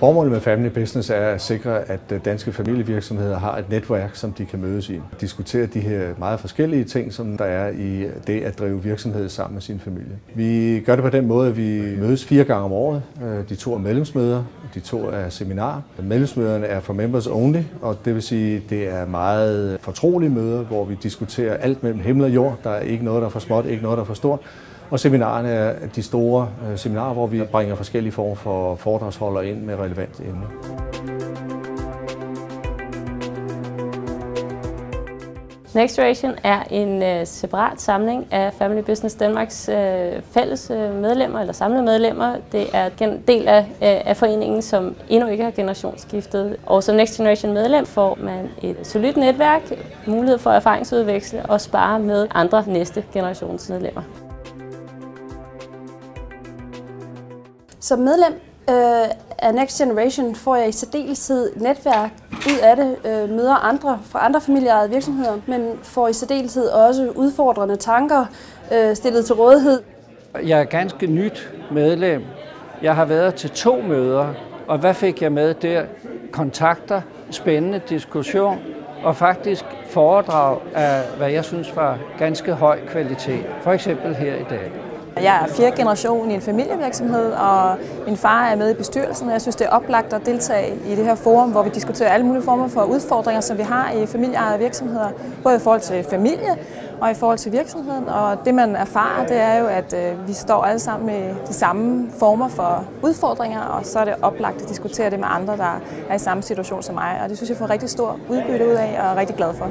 Formålet med Family Business er at sikre, at danske familievirksomheder har et netværk, som de kan mødes i. Diskutere de her meget forskellige ting, som der er i det at drive virksomhed sammen med sin familie. Vi gør det på den måde, at vi mødes 4 gange om året. De 2 er medlemsmøder, de 2 er seminarer. Medlemsmøderne er for members only, og det vil sige, at det er meget fortrolige møder, hvor vi diskuterer alt mellem himmel og jord. Der er ikke noget, der er for småt, ikke noget, der er for stort. Og seminarerne er de store seminarer, hvor vi bringer forskellige former for foredragsholdere ind med relevant emne. Nextoration er en separat samling af Family Business Danmarks fælles medlemmer eller samlede medlemmer. Det er en del af foreningen, som endnu ikke har generationsskiftet. Og som Next Generation medlem får man et solidt netværk, mulighed for erfaringsudveksle og spare med andre næste generationsmedlemmer. Som medlem af Next Generation får jeg i særdeleshed netværk ud af det, møder andre fra andre familieejede virksomheder, men får i særdeleshed også udfordrende tanker stillet til rådighed. Jeg er ganske nyt medlem. Jeg har været til 2 møder, og hvad fik jeg med der? Kontakter, spændende diskussion og faktisk foredrag af, hvad jeg synes var ganske høj kvalitet. For eksempel her i dag. Jeg er 4. generation i en familievirksomhed, og min far er med i bestyrelsen, og jeg synes, det er oplagt at deltage i det her forum, hvor vi diskuterer alle mulige former for udfordringer, som vi har i familieejede virksomheder, både i forhold til familie og i forhold til virksomheden. Og det, man erfarer, det er jo, at vi står alle sammen med de samme former for udfordringer, og så er det oplagt at diskutere det med andre, der er i samme situation som mig. Og det synes jeg får rigtig stor udbytte ud af, og er rigtig glad for.